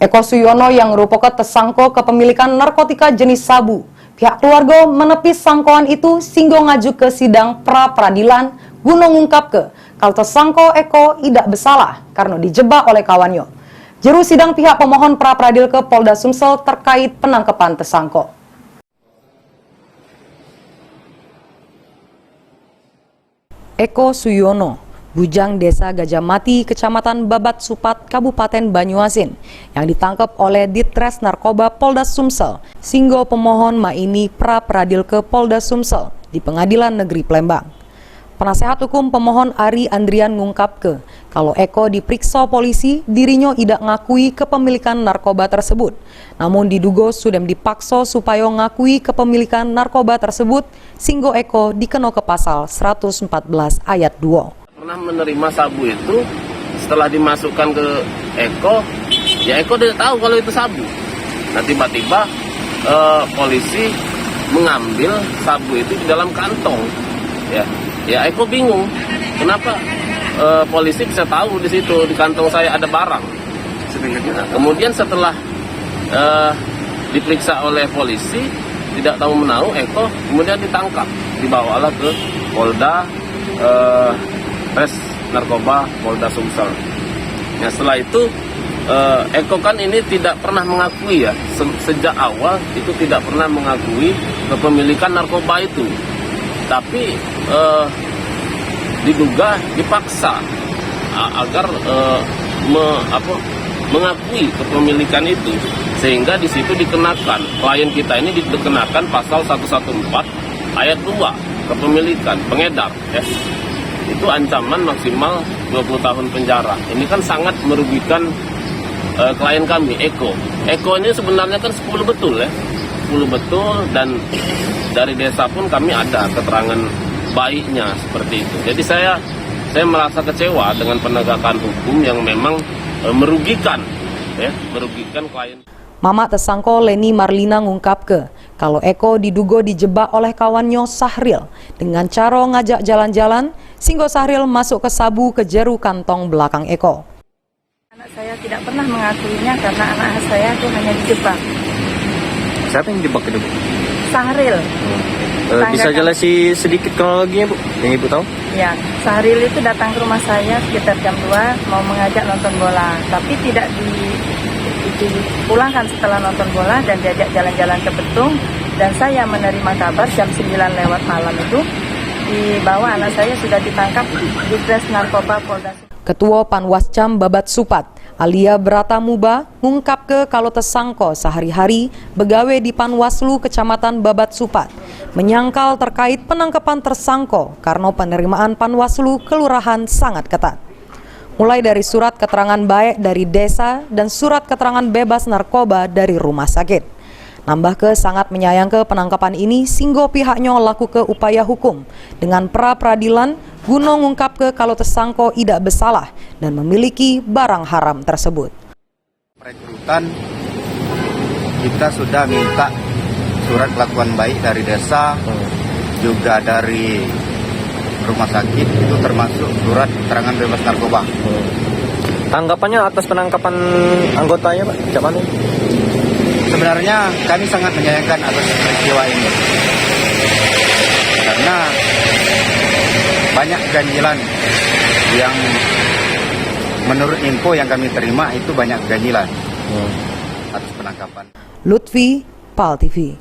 Eko Suyono yang merupakan tersangka kepemilikan narkotika jenis sabu. Pihak keluarga menepis sangkaan itu sehingga ngaju ke sidang pra-peradilan guna ngungkap ke kalau tersangka Eko tidak bersalah karena dijebak oleh kawannya. Juru sidang pihak pemohon pra-peradil ke Polda Sumsel terkait penangkapan tersangka. Eko Suyono, bujang desa Gajah Mati, Kecamatan Babat Supat, Kabupaten Banyuasin, yang ditangkap oleh Ditres Narkoba Polda Sumsel, sehingga pemohon maini pra-peradil ke Polda Sumsel di Pengadilan Negeri Palembang. Penasehat hukum pemohon Ari Andrian ngungkap ke kalau Eko diperiksa polisi, dirinya tidak ngakui kepemilikan narkoba tersebut. Namun diduga sudah dipaksa supaya ngakui kepemilikan narkoba tersebut, sehingga Eko dikena ke pasal 114 ayat 2. Pernah menerima sabu itu, setelah dimasukkan ke Eko, ya Eko tidak tahu kalau itu sabu. Nah tiba-tiba polisi mengambil sabu itu di dalam kantong. Ya Eko bingung, kenapa polisi bisa tahu di situ di kantong saya ada barang. Nah, kemudian setelah diperiksa oleh polisi, tidak tahu menahu, Eko kemudian ditangkap, dibawalah ke Polda Res Narkoba Polda Sumsel. Nah setelah itu Eko kan ini tidak pernah mengakui ya, sejak awal itu tidak pernah mengakui kepemilikan narkoba itu, tapi diduga dipaksa agar mengakui kepemilikan itu, sehingga di situ dikenakan, klien kita ini dikenakan pasal 114 ayat 2 kepemilikan pengedar ya. Itu ancaman maksimal 20 tahun penjara. Ini kan sangat merugikan klien kami, Eko. Eko ini sebenarnya kan 10 betul ya. 10 betul, dan dari desa pun kami ada keterangan baiknya seperti itu. Jadi saya merasa kecewa dengan penegakan hukum yang memang merugikan klien. Mama tersangka Leni Marlina ngungkap ke kalau Eko diduga dijebak oleh kawannya Sahril dengan cara ngajak jalan-jalan, sehingga Sahril masuk ke sabu ke jeru kantong belakang Eko. Anak saya tidak pernah mengakuinya karena anak saya itu hanya dijebak. Siapa yang dijebak itu, Bu? Sahril. Bisa jelasin sedikit kronologinya, Bu, yang Ibu tahu? Ya, Sahril itu datang ke rumah saya sekitar jam 2 mau mengajak nonton bola, tapi tidak dipulangkan setelah nonton bola dan diajak jalan-jalan ke Betung, dan saya menerima kabar jam 9 lewat malam itu bahwa anak saya sudah ditangkap di Ditres Narkoba Polda. Ketua Panwascam Babat Supat, Alia Bratamuba, ngungkap ke kalau tersangka sehari-hari begawe di Panwaslu Kecamatan Babat Supat, menyangkal terkait penangkapan tersangka karena penerimaan Panwaslu Kelurahan sangat ketat. Mulai dari surat keterangan baik dari desa dan surat keterangan bebas narkoba dari rumah sakit. Nambah ke sangat menyayangkan penangkapan ini, sehingga pihaknya laku ke upaya hukum dengan pra-peradilan guna ngungkap ke kalau tersangka tidak bersalah dan memiliki barang haram tersebut. Rekrutan kita sudah minta surat kelakuan baik dari desa, juga dari rumah sakit, itu termasuk surat keterangan bebas narkoba. Tanggapannya atas penangkapan anggotanya, Pak, siapa nih? Sebenarnya kami sangat menyayangkan atas peristiwa ini, karena banyak ganjilan yang menurut info yang kami terima itu banyak ganjilan atas penangkapan. Lutfi, PAL TV.